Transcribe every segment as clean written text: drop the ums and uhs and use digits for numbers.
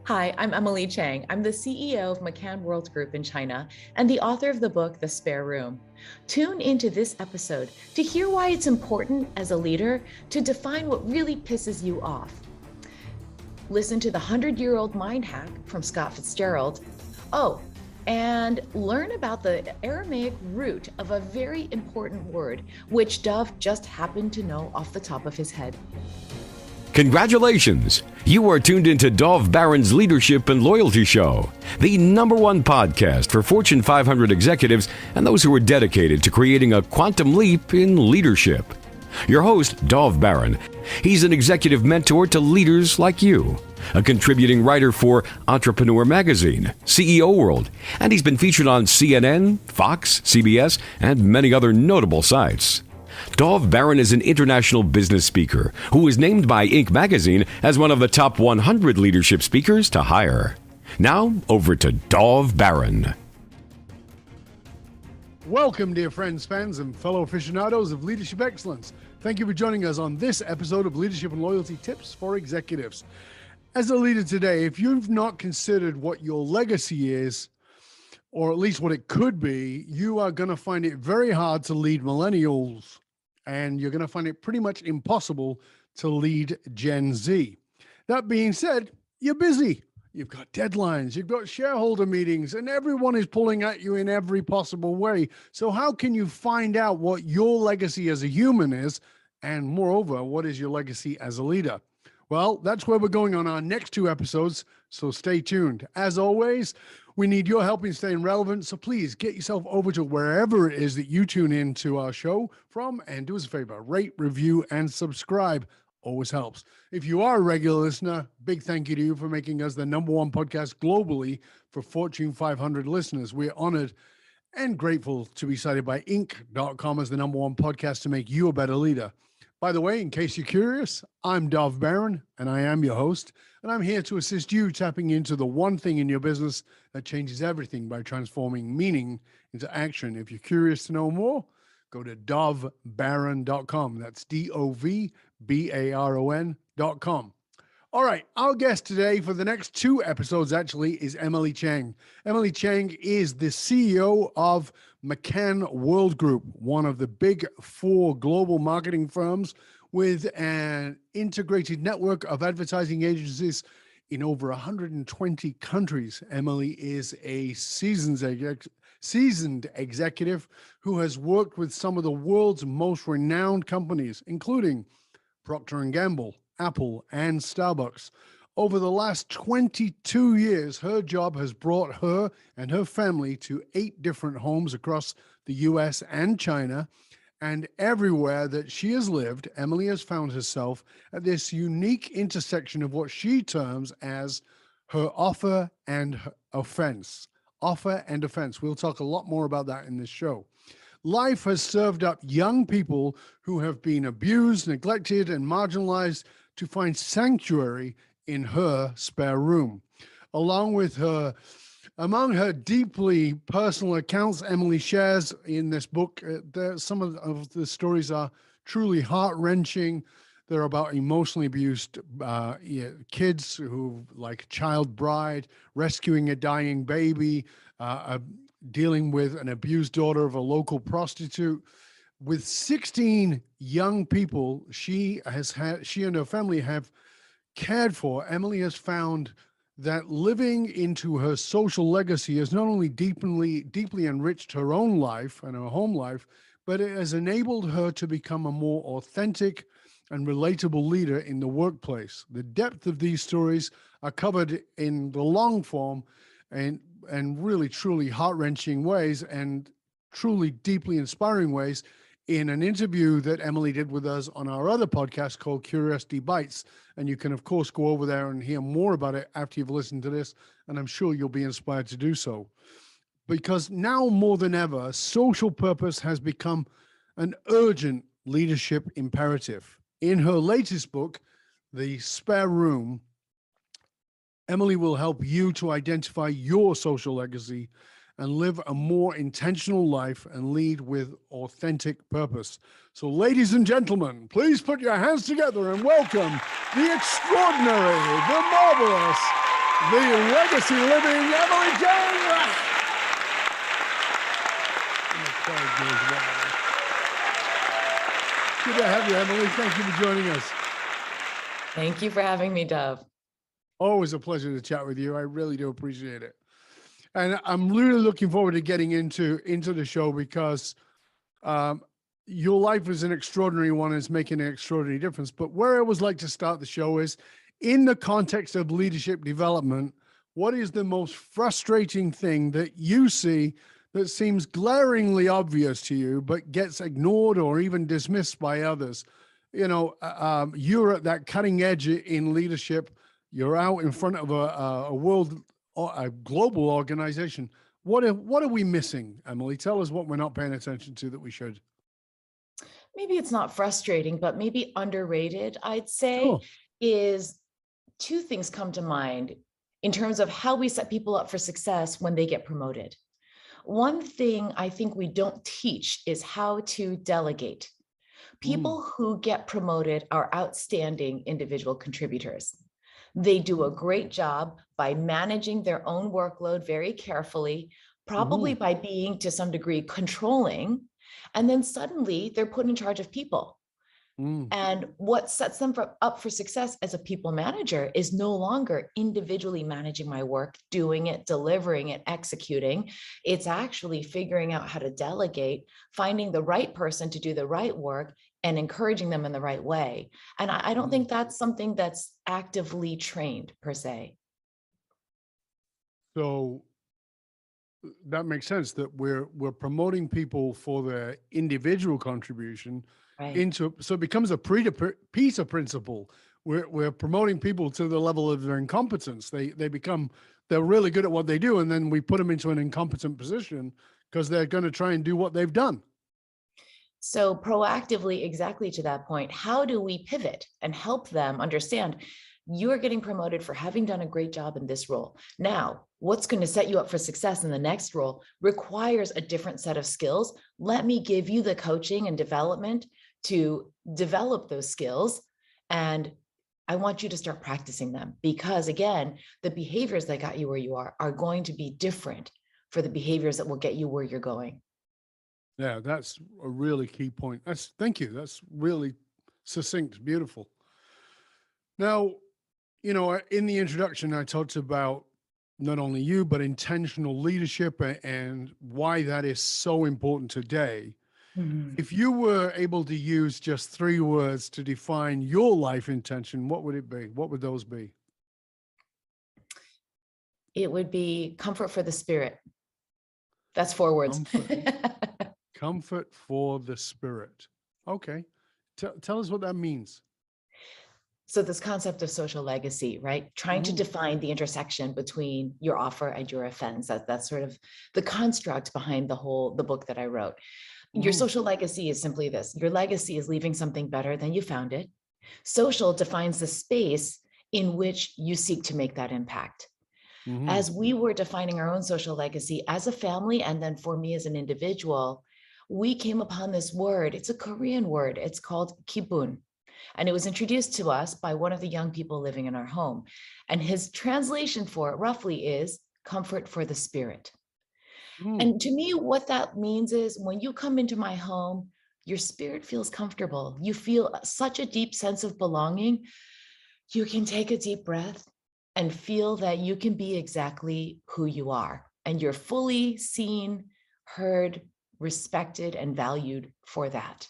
Hi, I'm Emily Chang. I'm the CEO of McCann World Group in China and the author of the book, The Spare Room. Tune into this episode to hear why it's important as a leader to define what really pisses you off. Listen to the 100-Year-Old Mind Hack from Scott Fitzgerald. Oh, and learn about the Aramaic root of a very important word, which Dov just happened to know off the top of his head. Congratulations! You are tuned into Dov Baron's Leadership and Loyalty Show, the #1 podcast for Fortune 500 executives and those who are dedicated to creating a quantum leap in leadership. Your host, Dov Baron. He's an executive mentor to leaders like you, a contributing writer for Entrepreneur Magazine, CEO World, and he's been featured on CNN, Fox, CBS, and many other notable sites. Dov Baron is an international business speaker who was named by Inc. magazine as one of the top 100 leadership speakers to hire. Now, over to Dov Baron. Welcome, dear friends, fans, and fellow aficionados of leadership excellence. Thank you for joining us on this episode of Leadership and Loyalty Tips for Executives. As a leader today, if you've not considered what your legacy is, or at least what it could be, you are going to find it very hard to lead millennials. And you're going to find it pretty much impossible to lead Gen Z. That being said, you're busy. You've got deadlines, you've got shareholder meetings, and everyone is pulling at you in every possible way. So how can you find out what your legacy as a human is? And moreover, what is your legacy as a leader? Well, that's where we're going on our next 2 episodes, so stay tuned. As always, we need your help in staying relevant, so please get yourself over to wherever it is that you tune in to our show from, and do us a favor, rate, review, and subscribe. Always helps. If you are a regular listener, big thank you to you for making us the #1 podcast globally for Fortune 500 listeners. We're honored and grateful to be cited by Inc.com as the #1 podcast to make you a better leader. By the way, in case you're curious, I'm Dov Baron, and I am your host, and I'm here to assist you tapping into the one thing in your business that changes everything by transforming meaning into action. If you're curious to know more, go to dovbaron.com. That's DOVBARON.com. All right, our guest today for the next 2 episodes actually is Emily Chang. Emily Chang is the CEO of McCann World Group, one of the big 4 global marketing firms with an integrated network of advertising agencies in over 120 countries. Emily is a seasoned executive who has worked with some of the world's most renowned companies, including Procter & Gamble, Apple, and Starbucks. Over the last 22 years, her job has brought her and her family to 8 different homes across the US and China. And everywhere that she has lived, Emily has found herself at this unique intersection of what she terms as her offer and her offense. Offer and offense. We'll talk a lot more about that in this show. Life has served up young people who have been abused, neglected, and marginalized to find sanctuary in her spare room. Among her deeply personal accounts Emily shares in this book, some of the stories are truly heart-wrenching. They're about emotionally abused kids who, like child bride, rescuing a dying baby, dealing with an abused daughter of a local prostitute. With 16 young people she and her family have cared for, Emily has found that living into her social legacy has not only deeply enriched her own life and her home life, but it has enabled her to become a more authentic and relatable leader in the workplace. The depth of these stories are covered in the long form and really, truly heart-wrenching ways and truly deeply inspiring ways in an interview that Emily did with us on our other podcast called Curiosity Bites. And you can, of course, go over there and hear more about it after you've listened to this, and I'm sure you'll be inspired to do so. Because now more than ever, social purpose has become an urgent leadership imperative. In her latest book, The Spare Room, Emily will help you to identify your social legacy and live a more intentional life and lead with authentic purpose. So ladies and gentlemen, please put your hands together and welcome the extraordinary, the marvelous, the legacy living Emily Chang. Good to have you, Emily. Thank you for joining us. Thank you for having me, Dov. Always a pleasure to chat with you. I really do appreciate it. And I'm really looking forward to getting into the show because your life is an extraordinary one and it's making an extraordinary difference. But where I always like to start the show is in the context of leadership development, what is the most frustrating thing that you see that seems glaringly obvious to you, but gets ignored or even dismissed by others? You know, you're at that cutting edge in leadership. You're out in front of a global organization. What are we missing, Emily? Tell us what we're not paying attention to that we should. Maybe it's not frustrating, but maybe underrated, I'd say, Sure. is two things come to mind in terms of how we set people up for success when they get promoted. One thing I think we don't teach is how to delegate. People who get promoted are outstanding individual contributors. They do a great job by managing their own workload very carefully, probably by being to some degree controlling, and then suddenly they're put in charge of people. And what sets them up for success as a people manager is no longer individually managing my work, doing it, delivering it, executing. It's actually figuring out how to delegate, finding the right person to do the right work, and encouraging them in the right way. And I don't think that's something that's actively trained per se. So that makes sense that we're promoting people for their individual contribution so it becomes a Peter principle. We're promoting people to the level of their incompetence. They're really good at what they do, and then we put them into an incompetent position because they're going to try and do what they've done. So proactively, exactly to that point, how do we pivot and help them understand you're getting promoted for having done a great job in this role? Now, what's going to set you up for success in the next role requires a different set of skills. Let me give you the coaching and development to develop those skills. And I want you to start practicing them because, again, the behaviors that got you where you are going to be different for the behaviors that will get you where you're going. Yeah, that's a really key point. Thank you. That's really succinct, beautiful. Now, you know, in the introduction, I talked about not only you, but intentional leadership and why that is so important today. If you were able to use just 3 words to define your life intention, what would it be? What would those be? It would be comfort for the spirit. That's 4 words. Comfort for the spirit. Okay. Tell us what that means. So this concept of social legacy, right? Trying to define the intersection between your offer and your offense. That's sort of the construct behind the book that I wrote. Your social legacy is simply this. Your legacy is leaving something better than you found it. Social defines the space in which you seek to make that impact. As we were defining our own social legacy as a family, and then for me as an individual, we came upon this word. It's a Korean word. It's called kibun. And it was introduced to us by one of the young people living in our home. And his translation for it roughly is comfort for the spirit. And to me, what that means is when you come into my home, your spirit feels comfortable. You feel such a deep sense of belonging. You can take a deep breath and feel that you can be exactly who you are. And you're fully seen, heard, respected, and valued for that.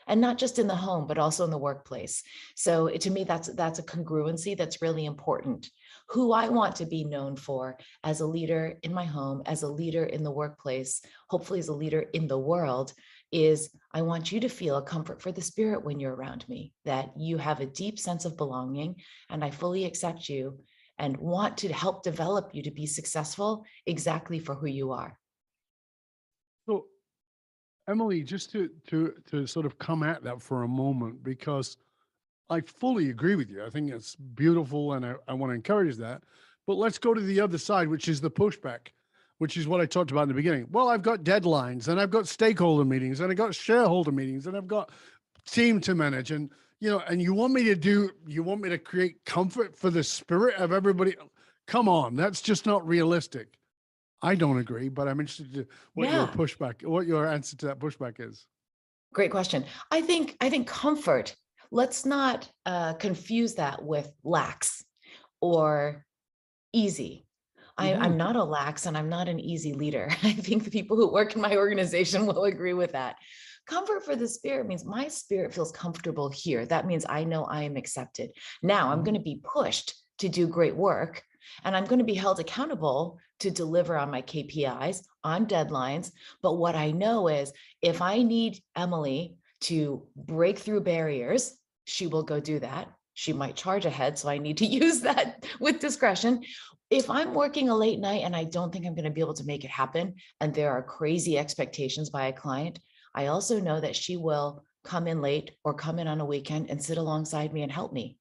And not just in the home, but also in the workplace. So to me, that's a congruency that's really important. Who I want to be known for as a leader in my home, as a leader in the workplace, hopefully as a leader in the world, is I want you to feel a comfort for the spirit when you're around me, that you have a deep sense of belonging, and I fully accept you and want to help develop you to be successful exactly for who you are. So, Emily, just to sort of come at that for a moment, because I fully agree with you. I think it's beautiful and I want to encourage that. But let's go to the other side, which is the pushback, which is what I talked about in the beginning. Well, I've got deadlines and I've got stakeholder meetings and I've got shareholder meetings and I've got team to manage. And, you know, and you want me to create comfort for the spirit of everybody. Come on, that's just not realistic. I don't agree, but I'm interested to what your Yeah, pushback, what your answer to that pushback is. great question. I think comfort. Let's not confuse that with lax or easy. Hmm. I'm not a lax and I'm not an easy leader. I think the people who work in my organization will agree with that. Comfort for the spirit means my spirit feels comfortable here. That means I know I am accepted. Now I'm going Hmm. to be pushed to do great work, and I'm going to be held accountable to deliver on my KPIs, on deadlines. But what I know is if I need Emily to break through barriers, she will go do that. She might charge ahead, so I need to use that with discretion. If I'm working a late night and I don't think I'm going to be able to make it happen, and there are crazy expectations by a client, I also know that she will come in late or come in on a weekend and sit alongside me and help me.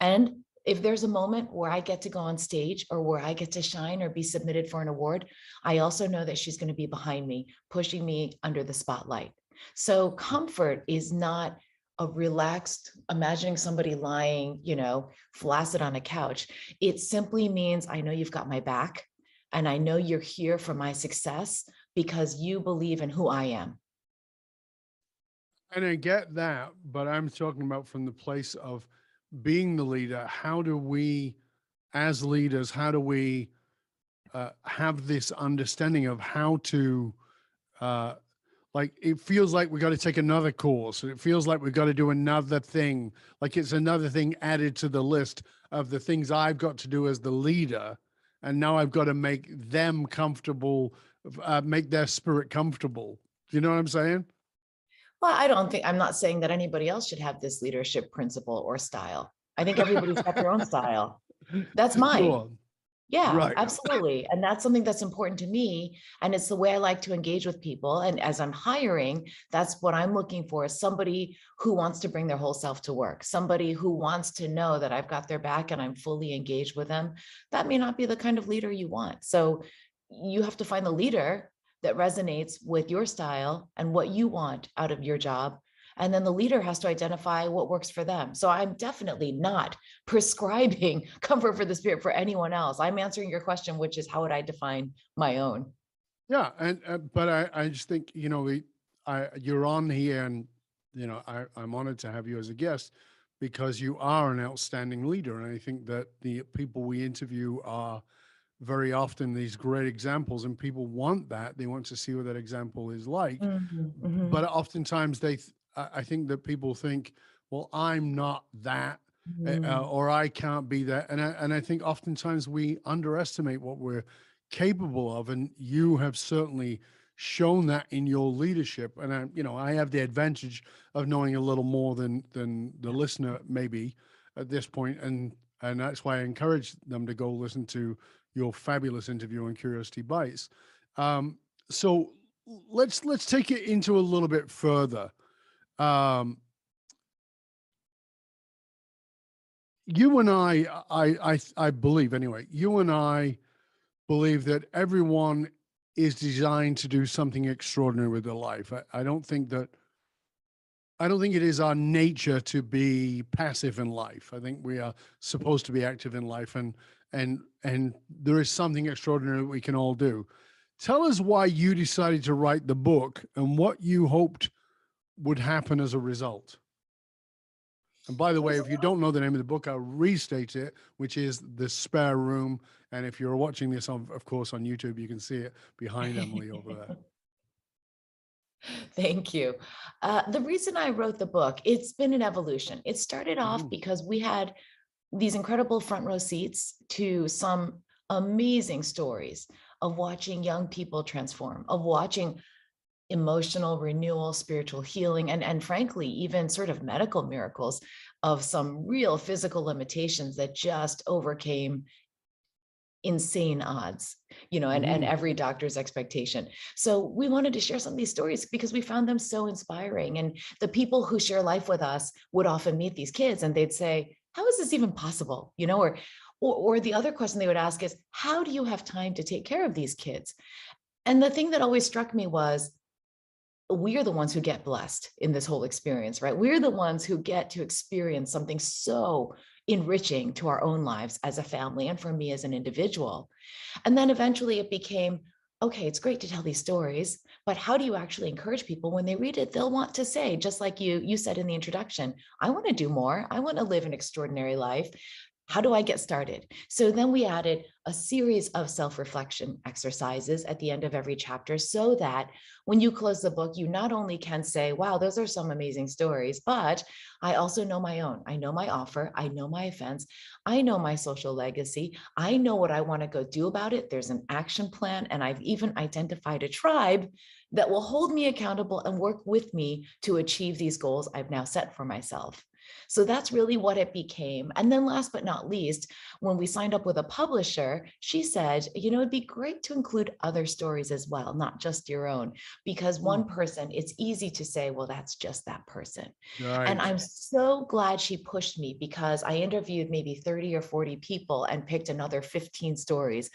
And if there's a moment where I get to go on stage or where I get to shine or be submitted for an award, I also know that she's going to be behind me, pushing me under the spotlight. So comfort is not a relaxed, imagining somebody lying, flaccid on a couch. It simply means I know you've got my back and I know you're here for my success because you believe in who I am. And I get that, but I'm talking about from the place of being the leader. How do we, as leaders, how do we have this understanding of how to, uh, like, it feels like we got to take another course. It feels like we've got to do another thing. Like it's another thing added to the list of the things I've got to do as the leader. And now I've got to make them comfortable, make their spirit comfortable. Do you know what I'm saying? Well, I'm not saying that anybody else should have this leadership principle or style. I think everybody's got their own style. That's Go mine. on. Yeah, Right. absolutely. And that's something that's important to me. And it's the way I like to engage with people. And as I'm hiring, that's what I'm looking for is somebody who wants to bring their whole self to work, somebody who wants to know that I've got their back and I'm fully engaged with them. That may not be the kind of leader you want. So you have to find the leader that resonates with your style and what you want out of your job. And then the leader has to identify what works for them. So I'm definitely not prescribing comfort for the spirit for anyone else. I'm answering your question, which is how would I define my own? Yeah. And, but I just think, you're on here and, I'm honored to have you as a guest because you are an outstanding leader. And I think that the people we interview are very often these great examples and people want that. They want to see what that example is like. Mhm, mhm, But oftentimes I think that people think, well, I'm not that, mhm. or I can't be that. And I think oftentimes we underestimate what we're capable of. And you have certainly shown that in your leadership. And I have the advantage of knowing a little more than the listener maybe at this point. And that's why I encourage them to go listen to your fabulous interview on Curiosity Bites. So let's take it into a little bit further. Um, you and I believe anyway. You and I believe that everyone is designed to do something extraordinary with their life. I don't think it is our nature to be passive in life. I think we are supposed to be active in life, and there is something extraordinary we can all do. Tell us why you decided to write the book and what you hoped would happen as a result. And by the way, if you don't know the name of the book, I'll restate it, which is The Spare Room. And if you're watching this, of course, on YouTube, you can see it behind Emily over there. Thank you. The reason I wrote the book, it's been an evolution. It started off Mhm. because we had these incredible front row seats to some amazing stories of watching young people transform, of watching emotional renewal, spiritual healing, and frankly, even sort of medical miracles of some real physical limitations that just overcame insane odds, and Mhm. every doctor's expectation. So we wanted to share some of these stories because we found them so inspiring. And the people who share life with us would often meet these kids and they'd say, how is this even possible? Or the other question they would ask is, how do you have time to take care of these kids? And the thing that always struck me was we are the ones who get blessed in this whole experience, right? We're the ones who get to experience something so enriching to our own lives as a family and for me as an individual. And then eventually it became, okay, it's great to tell these stories, but how do you actually encourage people when they read it? They'll want to say, just like you said in the introduction, I want to do more. I want to live an extraordinary life. How do I get started? So then we added a series of self-reflection exercises at the end of every chapter so that when you close the book, you not only can say, wow, those are some amazing stories, but I also know my own. I know my offer. I know my offense. I know my social legacy. I know what I want to go do about it. There's an action plan. And I've even identified a tribe that will hold me accountable and work with me to achieve these goals I've now set for myself. So that's really what it became. And then last but not least, when we signed up with a publisher, she said, it'd be great to include other stories as well, not just your own, because one person, it's easy to say, well, that's just that person. Right. And I'm so glad she pushed me because I interviewed maybe 30 or 40 people and picked another 15 stories,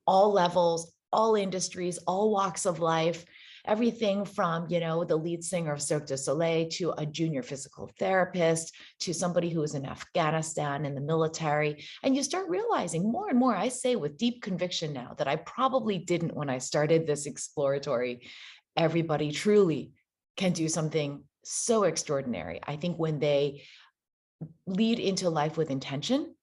all levels, all industries, all walks of life. Everything from, the lead singer of Cirque du Soleil to a junior physical therapist to somebody who was in Afghanistan in the military. And you start realizing more and more, I say with deep conviction now that I probably didn't when I started this exploratory, everybody truly can do something so extraordinary. I think when they lead into life with intention,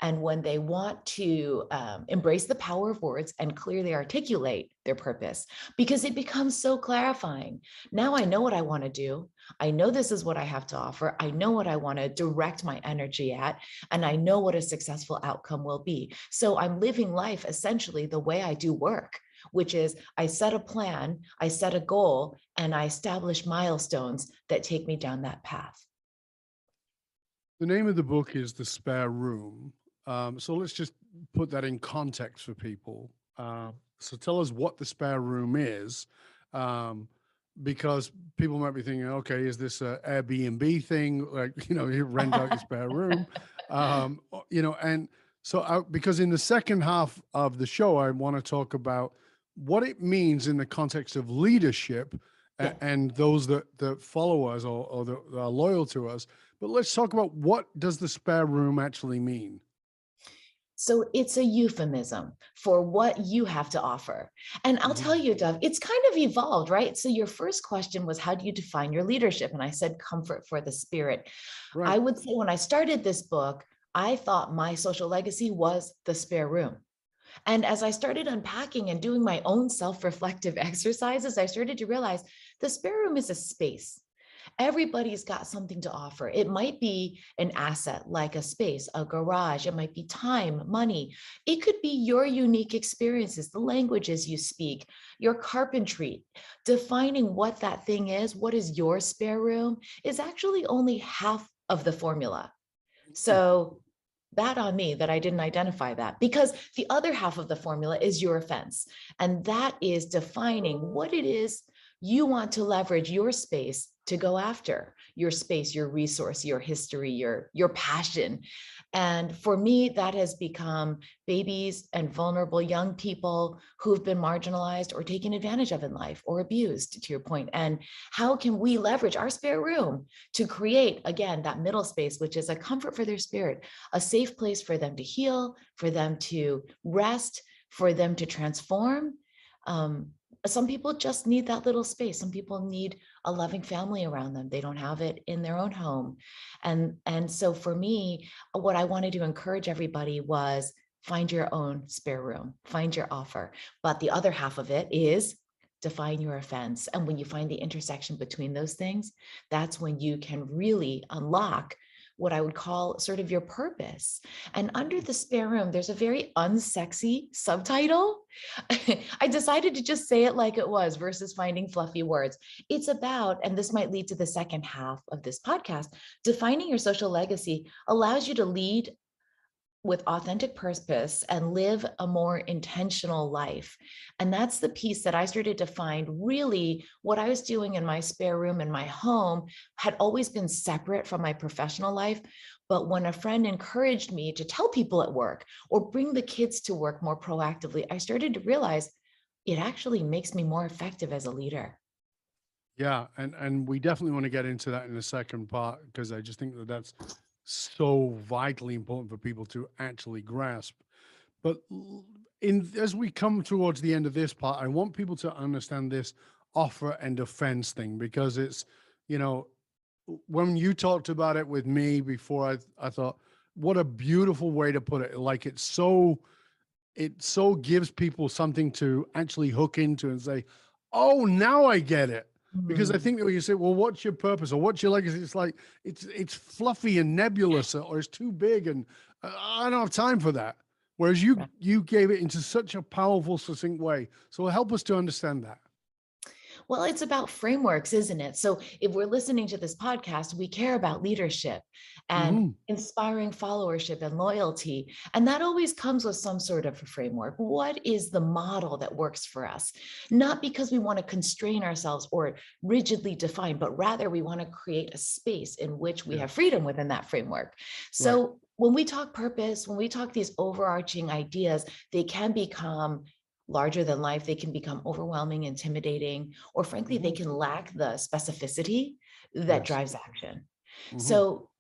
and when they want to embrace the power of words and clearly articulate their purpose, because it becomes so clarifying. Now I know what I want to do. I know this is what I have to offer. I know what I want to direct my energy at, and I know what a successful outcome will be. So I'm living life essentially the way I do work, which is I set a plan, I set a goal, and I establish milestones that take me down that path. The name of the book is The Spare Room. So let's just put that in context for people. So tell us what the spare room is, because people might be thinking, okay, is this an Airbnb thing? Like, you rent out your spare room, and so because in the second half of the show, I want to talk about what it means in the context of leadership and those that follow us or that are loyal to us. But let's talk about what does the spare room actually mean? So it's a euphemism for what you have to offer. And I'll tell you, Dov, it's kind of evolved, right? So your first question was, how do you define your leadership? And I said, comfort for the spirit. Right. I would say when I started this book, I thought my social legacy was the spare room. And as I started unpacking and doing my own self-reflective exercises, I started to realize the spare room is a space. Everybody's got something to offer. It might be an asset like a space, a garage. It might be time, money. It could be your unique experiences, the languages you speak, your carpentry. Defining what that thing is, what is your spare room, is actually only half of the formula. So bad on me that I didn't identify that, because the other half of the formula is your offense. And that is defining what it is you want to leverage your space to go after, your space, your resource, your history, your passion. And for me, that has become babies and vulnerable young people who've been marginalized or taken advantage of in life or abused, to your point. And how can we leverage our spare room to create, again, that middle space, which is a comfort for their spirit, a safe place for them to heal, for them to rest, for them to transform. Some people just need that little space. Some people need a loving family around them. They don't have it in their own home. And so for me, what I wanted to encourage everybody was find your own spare room, find your offer. But the other half of it is define your offense. And when you find the intersection between those things, that's when you can really unlock what I would call sort of your purpose. And under the spare room, there's a very unsexy subtitle. I decided to just say it like it was versus finding fluffy words. It's about, and this might lead to the second half of this podcast, defining your social legacy allows you to lead with authentic purpose and live a more intentional life. And that's the piece that I started to find really what I was doing in my spare room in my home had always been separate from my professional life. But when a friend encouraged me to tell people at work or bring the kids to work more proactively, I started to realize it actually makes me more effective as a leader. Yeah, and we definitely want to get into that in the second part, because I just think that's so vitally important for people to actually grasp. But as we come towards the end of this part, I want people to understand this offer and offense thing, because it's, you know, when you talked about it with me before, I thought, what a beautiful way to put it. Like it so gives people something to actually hook into and say, oh, now I get it. Because I Mm, think that when you say, well, what's your purpose or what's your legacy? It's like, it's fluffy and nebulous, or it's too big. And I don't have time for that. Whereas right. you gave it into such a powerful, succinct way. So help us to understand that. Well, it's about frameworks, isn't it? So if we're listening to this podcast, we care about leadership and Hmm. inspiring followership and loyalty. And that always comes with some sort of a framework. What is the model that works for us? Not because we want to constrain ourselves or rigidly define, but rather we want to create a space in which we have Yes. freedom within that framework. Right. So when we talk purpose, when we talk these overarching ideas, they can become larger than life. They can become overwhelming, intimidating, or frankly, they Hmm. can lack the specificity that Yes. drives action. Hmm. So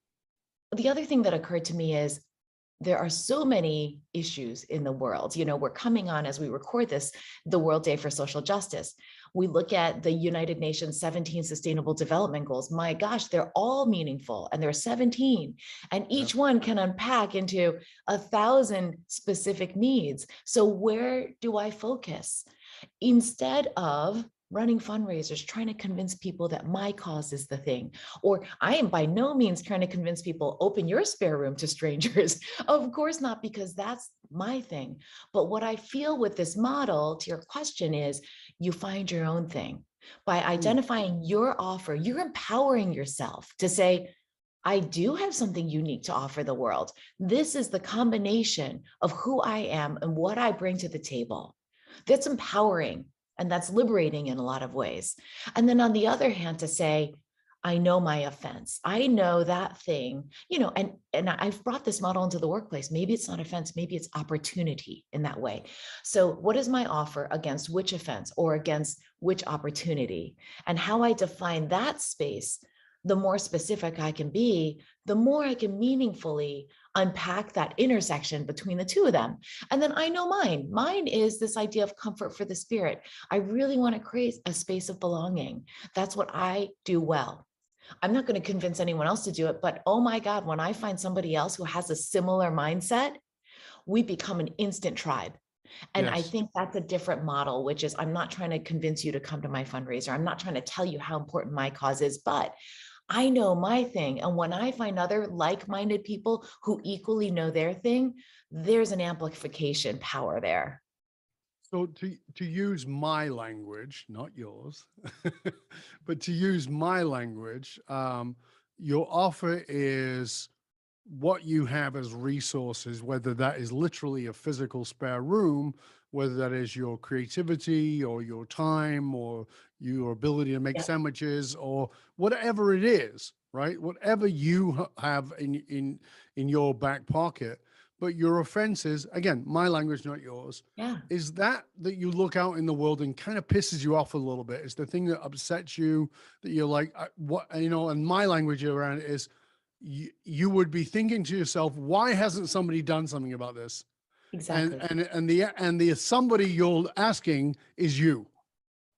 the other thing that occurred to me is there are so many issues in the world. You know, we're coming on, as we record this, the World Day for Social Justice. We look at the United Nations 17 Sustainable Development Goals. My gosh, they're all meaningful, and there are 17, and Yeah. each one can unpack into 1,000 specific needs. So where do I focus? Instead of running fundraisers, trying to convince people that my cause is the thing, or I am by no means trying to convince people, open your spare room to strangers. Of course not, because that's my thing. But what I feel with this model, to your question, is you find your own thing. By Mm. identifying your offer, you're empowering yourself to say, I do have something unique to offer the world. This is the combination of who I am and what I bring to the table. That's empowering and that's liberating in a lot of ways. And then on the other hand, to say, I know my offense. I know that thing, you know, and I've brought this model into the workplace. Maybe it's not offense, maybe it's opportunity in that way. So what is my offer against which offense or against which opportunity? And how I define that space, the more specific I can be, the more I can meaningfully unpack that intersection between the two of them. And then I know mine. Mine is this idea of comfort for the spirit. I really want to create a space of belonging. That's what I do well. I'm not going to convince anyone else to do it, but oh my God, when I find somebody else who has a similar mindset, we become an instant tribe. And I Yes. think that's a different model, which is I'm not trying to convince you to come to my fundraiser. I'm not trying to tell you how important my cause is, but I know my thing. And when I find other like-minded people who equally know their thing, there's an amplification power there. So to use my language, not yours, but to use my language, your offer is what you have as resources, whether that is literally a physical spare room, whether that is your creativity or your time or your ability to make Yeah. sandwiches or whatever it is, right? Whatever you have in your back pocket, but your offenses, again, my language, not yours, Yeah. is that you look out in the world and kind of pisses you off a little bit. It's the thing that upsets you, that you're like, what, you know, and my language around it is, you would be thinking to yourself, why hasn't somebody done something about this? And Exactly. the somebody you're asking is you.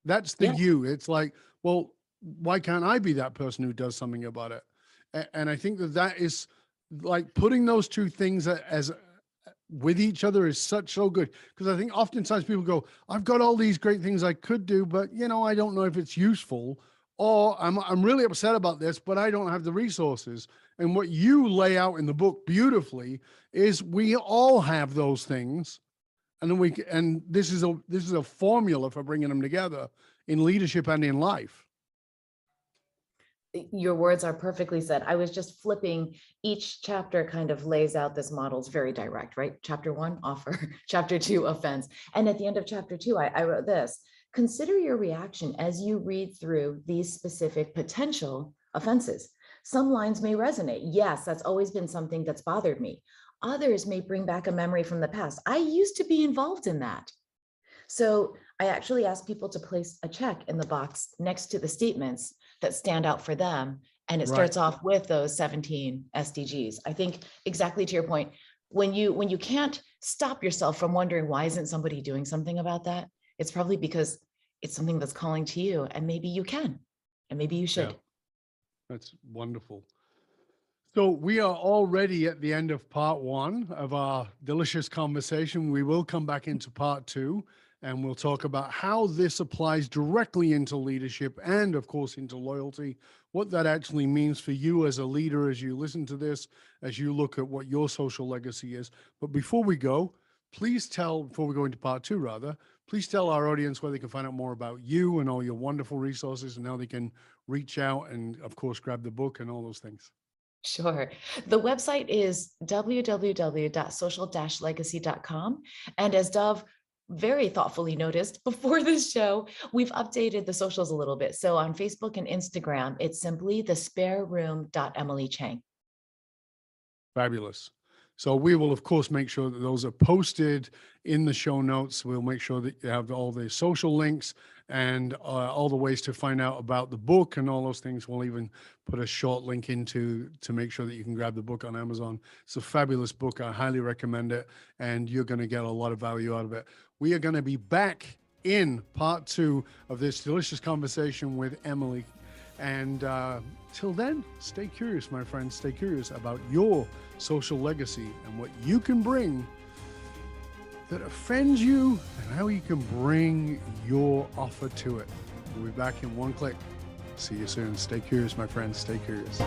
That's the Yeah. you. It's like, well, why can't I be that person who does something about it? And I think that is like putting those two things as with each other is so good, because I think oftentimes people go, I've got all these great things I could do, but you know, I don't know if it's useful, or I'm really upset about this, but I don't have the resources. And what you lay out in the book beautifully is we all have those things, and then and this is a formula for bringing them together in leadership and in life. Your words are perfectly said. I was just flipping, each chapter kind of lays out this model. It's very direct, right? Chapter 1, offer. Chapter 2, offense. And at the end of chapter 2, I wrote this: consider your reaction as you read through these specific potential offenses. Some lines may resonate. Yes, that's always been something that's bothered me. Others may bring back a memory from the past. I used to be involved in that. So I actually ask people to place a check in the box next to the statements that stand out for them And it Right. starts off with those 17 SDGs. I think exactly to your point, when you can't stop yourself from wondering why isn't somebody doing something about that, it's probably because it's something that's calling to you, and maybe you can, and maybe you Yeah, should. that's wonderful. So we are already at the end of part one of our delicious conversation. We will come back into part two, and we'll talk about how this applies directly into leadership and, of course, into loyalty, what that actually means for you as a leader, as you listen to this, as you look at what your social legacy is. But before we go, before we go into part two, rather, please tell our audience where they can find out more about you and all your wonderful resources and how they can reach out and, of course, grab the book and all those things. Sure. The website is www.social-legacy.com. And as Dov very thoughtfully noticed before this show, we've updated the socials a little bit. So on Facebook and Instagram, it's simply thespareroom.emilychang. Fabulous. So we will, of course, make sure that those are posted in the show notes. We'll make sure that you have all the social links and all the ways to find out about the book and all those things. We'll even put a short link to make sure that you can grab the book on Amazon. It's a fabulous book. I highly recommend it, and you're going to get a lot of value out of it. We are going to be back in part two of this delicious conversation with Emily. And till then, stay curious, my friends. Stay curious about your social legacy and what you can bring that offends you and how you can bring your offer to it. We'll be back in one click. See you soon. Stay curious, my friends. Stay curious.